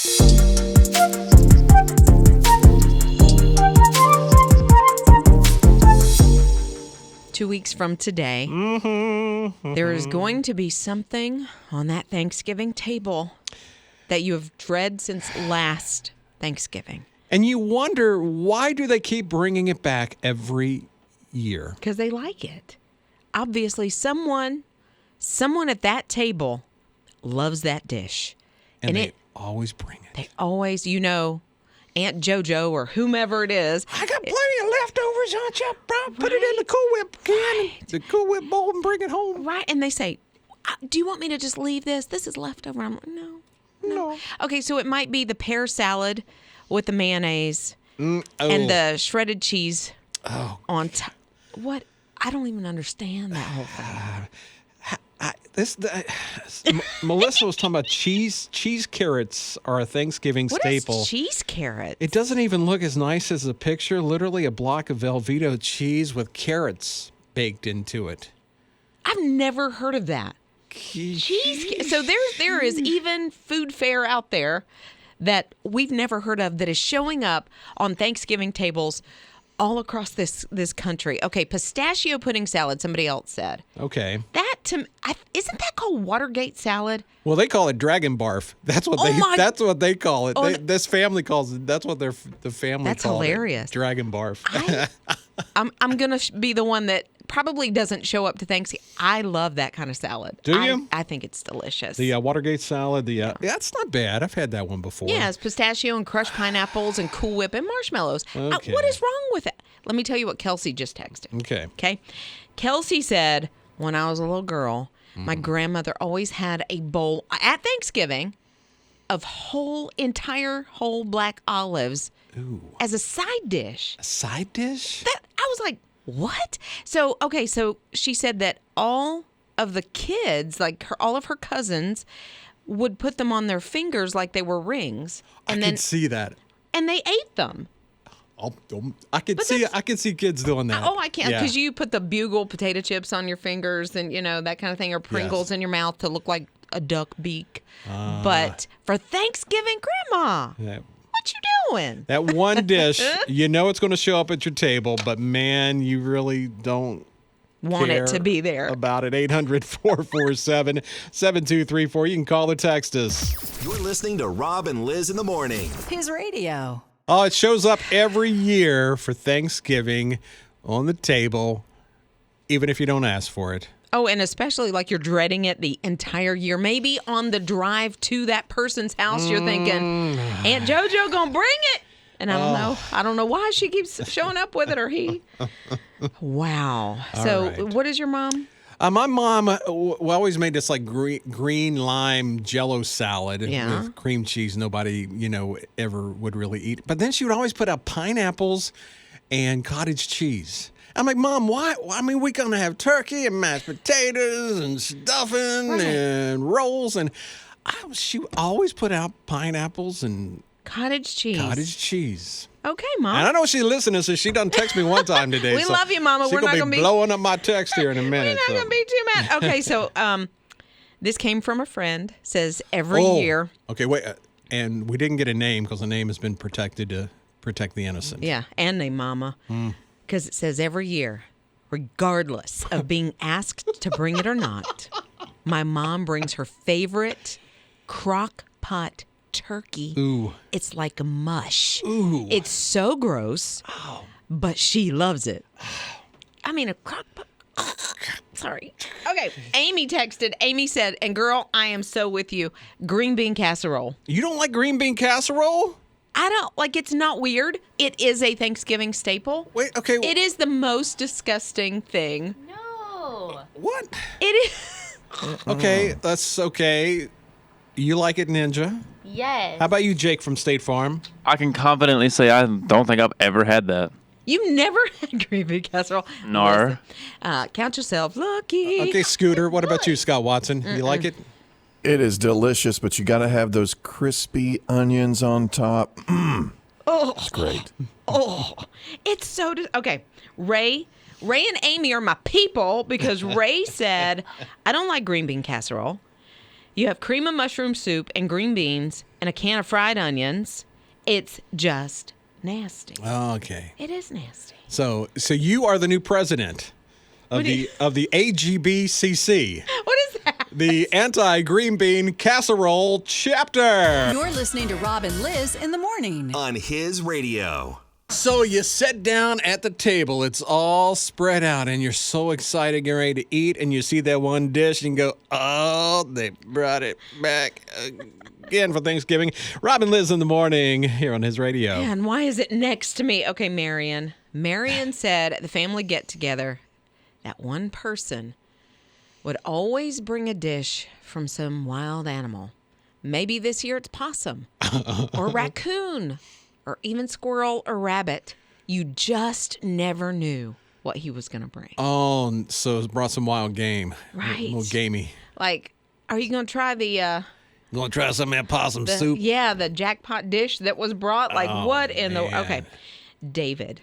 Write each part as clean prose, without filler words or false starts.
2 weeks from today, there is going to be something on that Thanksgiving table that you have dread since last Thanksgiving. And you wonder, why do they keep bringing it back every year? Because they like it. Obviously, someone at that table loves that dish. And they always bring it. They always, Aunt JoJo or whomever it is. I got plenty of leftovers, Aunt Chop. Put it in the Cool Whip can, the Cool Whip bowl, and bring it home. Right, and they say, do you want me to just leave this? This is leftover. I'm like, no. Okay, so it might be the pear salad with the mayonnaise and the shredded cheese on top. What? I don't even understand that whole thing. Melissa was talking about cheese. Cheese carrots are a Thanksgiving staple. What is cheese carrots? It doesn't even look as nice as the picture. Literally a block of Velveeta cheese with carrots baked into it. I've never heard of that. Cheese. So there is even food fare out there that we've never heard of that is showing up on Thanksgiving tables all across this country. Okay, pistachio pudding salad, somebody else said. Okay. Isn't that called Watergate salad? Well, they call it dragon barf. That's what they call it. This family calls it. That's what the family That's called hilarious. It. Dragon barf. I'm going to be the one that probably doesn't show up to Thanksgiving. I love that kind of salad. Do you? I think it's delicious. The Watergate salad, it's not bad. I've had that one before. Yeah, it's pistachio and crushed pineapples and Cool Whip and marshmallows. Okay. What is wrong with it? Let me tell you what Kelsey just texted. Okay. Kelsey said, when I was a little girl, my grandmother always had a bowl at Thanksgiving of entire whole black olives as a side dish. A side dish? I was like, what? So she said that all of the kids, all of her cousins, would put them on their fingers like they were rings. And I can see that. And they ate them. I can see kids doing that. Oh, I can, because you put the Bugle potato chips on your fingers and, that kind of thing, or Pringles in your mouth to look like a duck beak. But for Thanksgiving, Grandma, what you doing? That one dish, it's going to show up at your table, but man, you really don't want it to be there. About it. 800-447-7234. You can call or text us. You're listening to Rob and Liz in the morning. His radio. Oh, it shows up every year for Thanksgiving on the table, even if you don't ask for it. Oh, and especially you're dreading it the entire year. Maybe on the drive to that person's house, you're thinking, Aunt JoJo gonna bring it. And I don't know. I don't know why she keeps showing up with it, or he. Wow. So what is your mom? My mom always made this green lime Jell-O salad with cream cheese. Nobody, ever would really eat. But then she would always put out pineapples and cottage cheese. I'm like, Mom, why? I mean, we're going to have turkey and mashed potatoes and stuffing and rolls. And she always put out pineapples and cottage cheese. Okay, Mom. And I know she's listening, so she done text me one time today. We love you, Mama. We're not going to be blowing up my text here in a minute. We're not going to be too mad. Okay, so this came from a friend. Says every year. Okay, wait. And we didn't get a name because the name has been protected to protect the innocent. Yeah, and name Mama. Because it says every year, regardless of being asked to bring it or not, my mom brings her favorite crock pot turkey. Ooh. It's like a mush. Ooh. It's so gross, but she loves it. I mean, a crock pot. Sorry. Okay. Amy texted. Amy said, and girl, I am so with you. Green bean casserole. You don't like green bean casserole? I don't. It's not weird. It is a Thanksgiving staple. Wait, okay. It is the most disgusting thing. No. What? It is. Okay, that's okay. You like it, Ninja? Yes. How about you, Jake from State Farm? I can confidently say I don't think I've ever had that. You've never had green bean casserole? No. Count yourself lucky. Okay, Scooter. What about you, Scott Watson? You like it? It is delicious, but you got to have those crispy onions on top. Oh, it's great. Oh, it's so okay. Ray and Amy are my people because Ray said, I don't like green bean casserole. You have cream of mushroom soup and green beans and a can of fried onions. It's just nasty. Okay. It is nasty. So you are the new president of the AGBCC. What is that? The anti-green bean casserole chapter. You're listening to Rob and Liz in the morning. On His Radio. So you sit down at the table, it's all spread out, and you're so excited, getting ready to eat, and you see that one dish, and you go, oh, they brought it back again for Thanksgiving. Rob and Liz in the morning here on His Radio. And why is it next to me? Okay, Marion. Marion said at the family get-together that one person would always bring a dish from some wild animal. Maybe this year it's possum or raccoon or even squirrel or rabbit. You just never knew what he was going to bring. Oh, so it brought some wild game. Right. A little gamey. Like, are you going to try the... You want to try some of that possum soup? Yeah, the jackpot dish that was brought. Like, what in the... Okay. David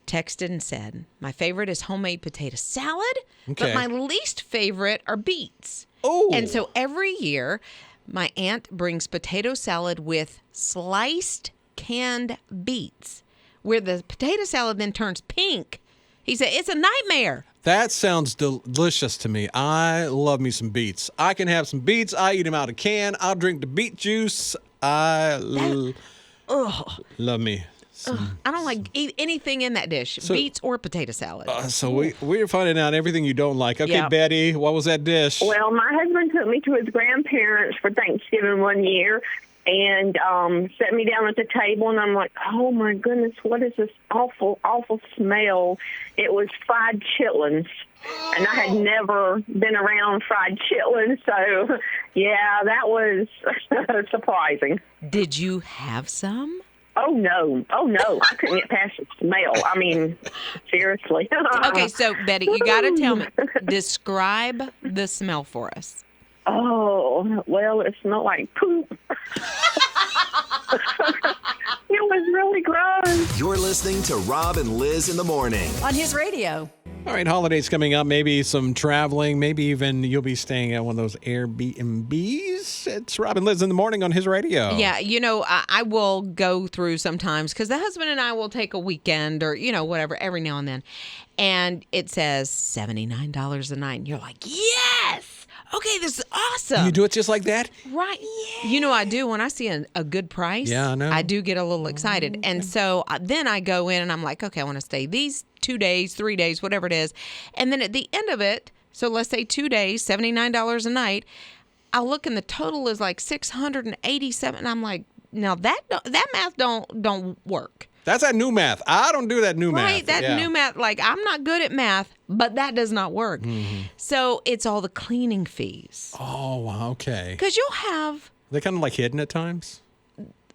texted and said, my favorite is homemade potato salad, but my least favorite are beets. Oh. And so every year, my aunt brings potato salad with sliced canned beets, where the potato salad then turns pink. He said, it's a nightmare. That sounds delicious to me. I love me some beets. I can have some beets. I eat them out of can. I'll drink the beet juice. Love me. I don't like anything in that dish, beets or potato salad. So we're finding out everything you don't like. Okay, Yep. Betty, what was that dish? Well, my husband took me to his grandparents for Thanksgiving one year and set me down at the table, and I'm like, oh, my goodness, what is this awful, awful smell? It was fried chitlins, and I had never been around fried chitlins, so, yeah, that was surprising. Did you have some? Oh, no. I couldn't get past the smell. I mean, seriously. Okay, so, Betty, you got to tell me, describe the smell for us. Oh, well, it smelled like poop. It was really gross. You're listening to Rob and Liz in the morning. On His Radio. All right, holidays coming up. Maybe some traveling. Maybe even you'll be staying at one of those Airbnbs. It's Rob and Liz in the morning on His Radio. Yeah, I will go through sometimes because the husband and I will take a weekend or, whatever, every now and then. And it says $79 a night. And you're like, yes! Okay, this is awesome. You do it just like that? Right. Yeah. I do. When I see a good price, Yeah, I know. I do get a little excited. And so then I go in and I'm like, okay, I want to stay these 2 days, 3 days, whatever it is. And then at the end of it, so let's say 2 days, $79 a night, I'll look and the total is like $687. And I'm like, now that math don't work. That's that new math. I don't do that new math. Right, that new math, like I'm not good at math, but that does not work. Mm-hmm. So it's all the cleaning fees. Oh, wow, okay. Because you'll have... They're kind of like hidden at times?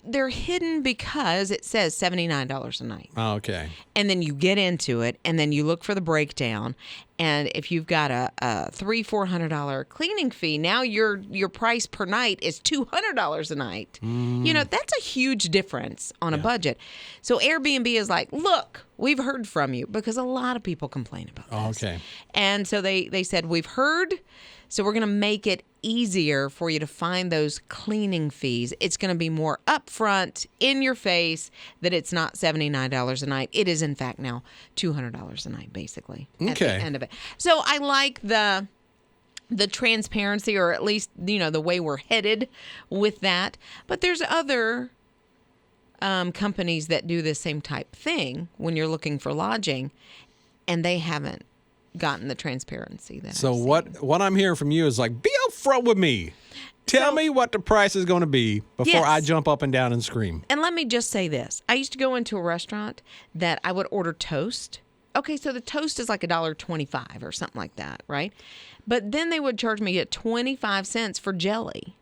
They're hidden because it says $79 a night. Oh, okay. And then you get into it, and then you look for the breakdown. And if you've got a $300-400 cleaning fee, now your price per night is $200 a night. That's a huge difference on a budget. So Airbnb is like, look, we've heard from you, because a lot of people complain about this. Oh, okay. And so they said, we've heard, so we're going to make it easier for you to find those cleaning fees. It's going to be more upfront, in your face, that it's not $79 a night. It is, in fact, now $200 a night, basically, at the end of it. So I like the transparency, or at least, the way we're headed with that. But there's other companies that do the same type thing when you're looking for lodging, and they haven't gotten the transparency that So I've seen. what I'm hearing from you is like, be upfront with me. Tell me what the price is going to be before I jump up and down and scream. And let me just say this. I used to go into a restaurant that I would order toast. Okay, so the toast is like $1.25 or something like that, right? But then they would charge me at 25 cents for jelly.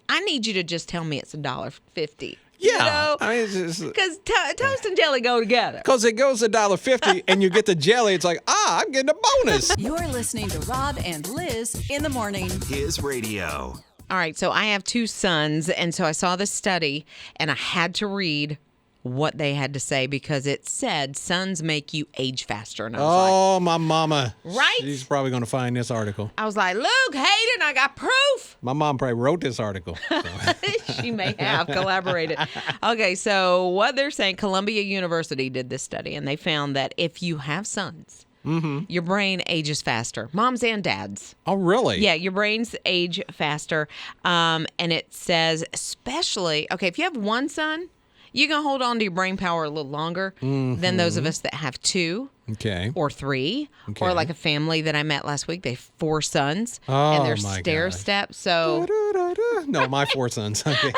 I need you to just tell me it's $1.50. Yeah. Because toast and jelly go together. Because it goes $1.50 and you get the jelly. It's like, I'm getting a bonus. You're listening to Rob and Liz in the morning. His Radio. All right, so I have two sons, and so I saw this study, and I had to read what they had to say because it said suns make you age faster. And I was my mama. Right? She's probably going to find this article. I was like, Luke, Hayden, I got proof. My mom probably wrote this article. So. She may have collaborated. Okay, so what they're saying, Columbia University did this study, and they found that if you have sons, your brain ages faster. Moms and dads. Oh, really? Yeah, your brains age faster. And it says especially, if you have one son, you can hold on to your brain power a little longer than those of us that have two. Okay. Or three. Okay. Or like a family that I met last week. They have 4 sons. And they're stair steps. So no, my 4 sons. Okay.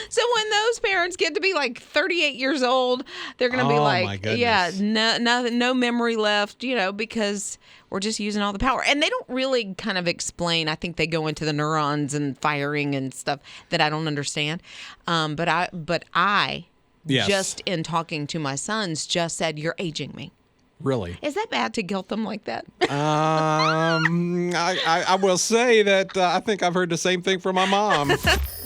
So when those parents get to be like 38 years old, they're going to be like, my goodness. yeah, no memory left, because we're just using all the power. And they don't really kind of explain. I think they go into the neurons and firing and stuff that I don't understand. But I Yes. just in talking to my sons, just said, you're aging me. Really? Is that bad to guilt them like that? I will say that I think I've heard the same thing from my mom.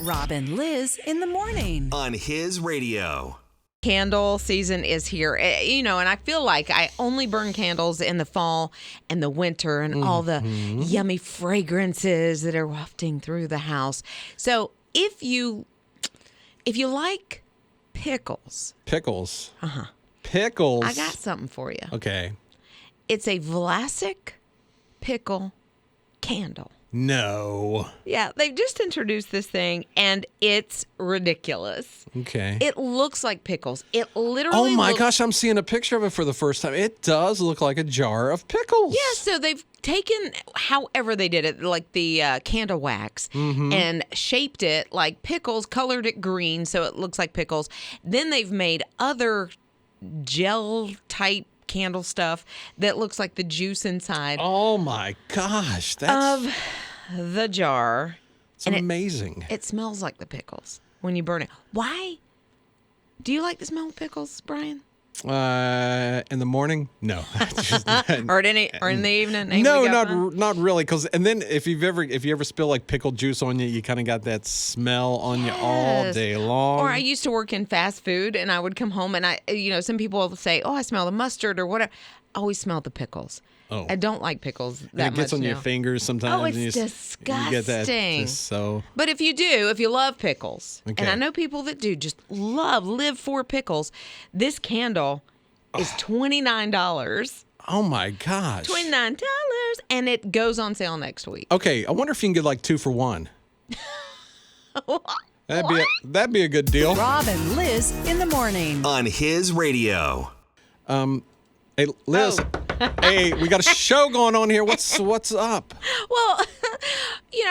Rob and Lizz in the morning. On His Radio. Candle season is here, and I feel like I only burn candles in the fall and the winter and all the yummy fragrances that are wafting through the house. So if you like pickles. Pickles. Uh-huh. Pickles. I got something for you. Okay. It's a Vlasic pickle candle. No. Yeah, they've just introduced this thing, and it's ridiculous. Okay. It looks like pickles. It literally Oh my gosh, I'm seeing a picture of it for the first time. It does look like a jar of pickles. Yeah, so they've taken however they did it, like the candle wax, and shaped it like pickles, colored it green so it looks like pickles. Then they've made other gel type candle stuff that looks like the juice inside Oh my gosh, that's of the jar. it's amazing. It smells like the pickles when you burn it. Why? Do you like the smell of pickles, Brian? In the morning, no. Or in the evening? No, not really. And then if you ever spill like pickle juice on you kind of got that smell on you all Yes. day long. Or I used to work in fast food, and I would come home, and some people will say, "Oh, I smell the mustard or whatever." I always smell the pickles. Oh. I don't like pickles that And it gets much on your now. fingers sometimes. Oh, it's and you get that disgusting. so. But if you love pickles, Okay. and I know people that do just live for pickles, this candle is $29. Oh my gosh. $29, and it goes on sale next week. Okay, I wonder if you can get like 2 for $1. That'd be a good deal. Rob and Lizz in the morning. On His Radio. Hey, Liz. Hey, we got a show going on here. What's up? Well,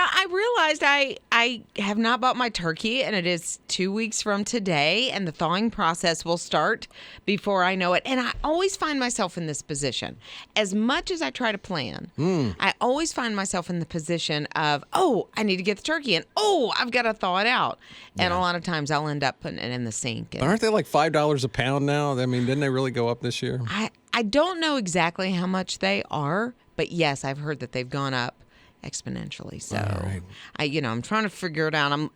I realized I have not bought my turkey, and it is 2 weeks from today, and the thawing process will start before I know it. And I always find myself in this position. As much as I try to plan, I always find myself in the position of, I need to get the turkey, and I've got to thaw it out. And a lot of times I'll end up putting it in the sink. And Aren't they like $5 a pound now? I mean, didn't they really go up this year? I don't know exactly how much they are, but yes, I've heard that they've gone up exponentially. So, right. I'm trying to figure it out.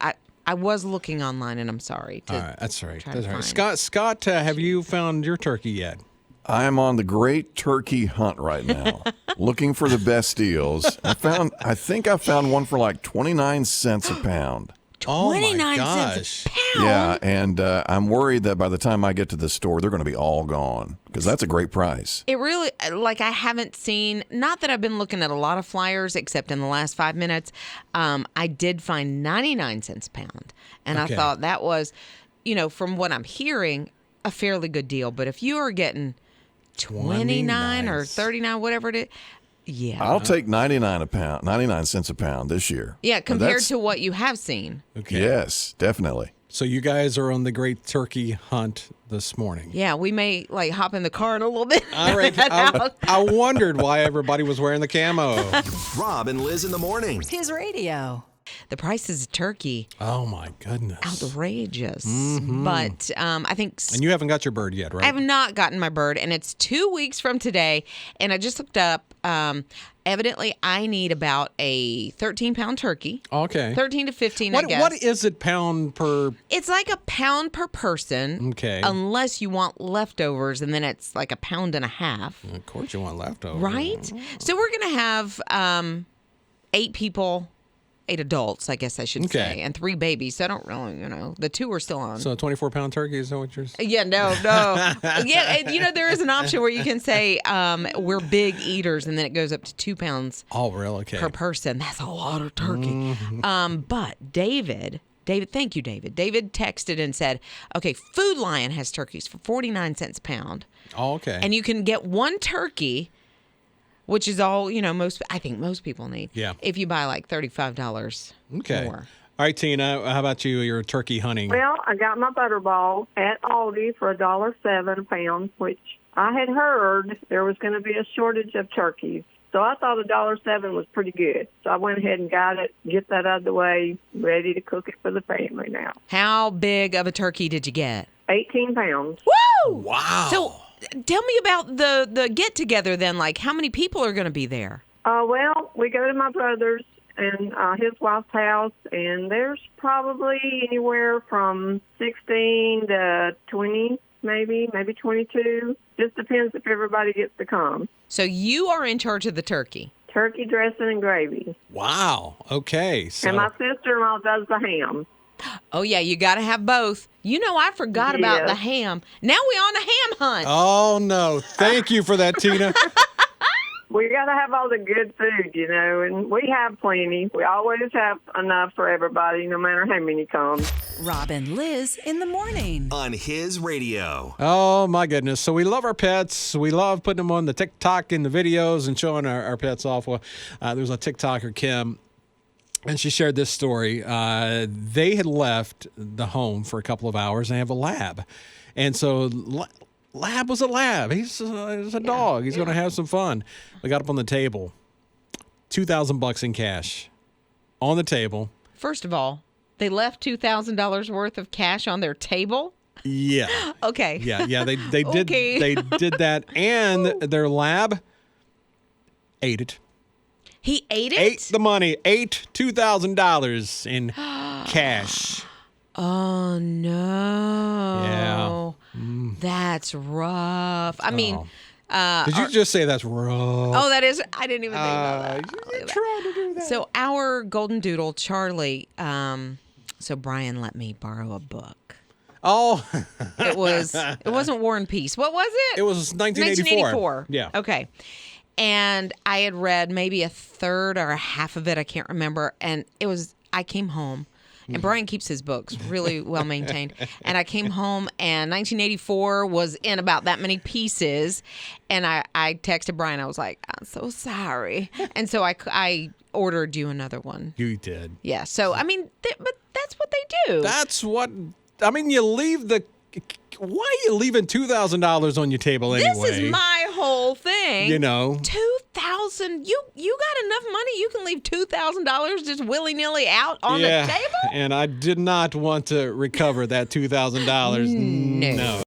I was looking online, and I'm sorry. All right, that's all right. try to That's all right. find. Scott, have you found your turkey yet? I am on the great turkey hunt right now, looking for the best deals. I think I found one for like 29 cents a pound. 29 gosh. cents a pound. Yeah, and I'm worried that by the time I get to the store, they're going to be all gone because that's a great price. It really, I haven't seen, not that I've been looking at a lot of flyers, except in the last 5 minutes. I did find 99 cents a pound. And Okay. I thought that was, from what I'm hearing, a fairly good deal. But if you are getting 29 or 39, whatever it is, yeah. I'll take 99 cents a pound this year. Yeah, Now, compared that's- to what you have seen. Okay. Yes, definitely. So you guys are on the great turkey hunt this morning. Yeah, we may hop in the car in a little bit. All right. I wondered why everybody was wearing the camo. Rob and Liz in the morning. His radio. The prices of turkey, Oh my goodness. outrageous. But I think And you haven't got your bird yet, right? I have not gotten my bird, and it's 2 weeks from today. And I just looked up. evidently I need about a 13-pound turkey. Okay. 13 to 15, I guess. What is it pound per? It's like a pound per person. Okay. Unless you want leftovers, and then it's like a pound and a half. Of course you want leftovers. Right? So we're going to have 8 people, 8 adults, I guess I should say, and 3 babies. So I don't really, the 2 are still on. So a 24-pound turkey, is that what you're saying? Yeah, no. Yeah, there is an option where you can say we're big eaters, and then it goes up to 2 pounds really? Okay. per person. That's a lot of turkey. But David, thank you, David. David texted and said, okay, Food Lion has turkeys for 49 cents a pound. Oh, okay. And you can get 1 turkey, which is all, I think most people need. Yeah. If you buy like $35 more. All right, Tina, how about you? You're turkey hunting. Well, I got my butterball at Aldi for $1.07 a pound, which I had heard there was going to be a shortage of turkeys. So I thought $1.07 was pretty good. So I went ahead and got it, get that out of the way, ready to cook it for the family now. How big of a turkey did you get? 18 pounds. Woo! Wow. So tell me about the get-together then. Like, how many people are going to be there? Well, we go to my brother's and his wife's house, and there's probably anywhere from 16 to 20, maybe 22. Just depends if everybody gets to come. So you are in charge of the turkey. Turkey dressing and gravy. Wow. Okay. So And my sister-in-law does the ham. Oh, yeah, you got to have both. I forgot about the ham. Now we on a ham hunt. Oh, no. Thank you for that, Tina. We got to have all the good food, and we have plenty. We always have enough for everybody, no matter how many come. Rob and Lizz in the morning. On His Radio. Oh, my goodness. So we love our pets. We love putting them on the TikTok and the videos and showing our pets off. Well, there was a TikToker, Kim, and she shared this story. They had left the home for a couple of hours and they have a lab. And so Lab was a lab. He's a dog. He's going to have some fun. We got up on the table. $2,000 in cash on the table. First of all, they left $2,000 worth of cash on their table? Yeah. Okay. Yeah. They did. Okay. They did that, and their lab ate it. He ate it? Ate the money. Ate $2,000 in cash. Oh, no. Yeah. That's rough. I mean, did you just say that's rough? Oh, that is. I didn't even think about that. You tried to do that. So our golden doodle, Charlie, so Brian let me borrow a book. Oh. It wasn't War and Peace. What was it? It was 1984. Yeah. Okay. And I had read maybe a third or a half of it. I can't remember. And I came home. And Brian keeps his books really well maintained. And I came home, and 1984 was in about that many pieces. And I texted Brian. I was like, I'm so sorry. And so I ordered you another one. You did. Yeah. So, I mean, but that's what they do. That's what, you leave why are you leaving $2,000 on your table anyway? This is my whole thing. $2,000. You got enough money. You can leave $2,000 just willy-nilly out on the table? And I did not want to recover that $2,000. No.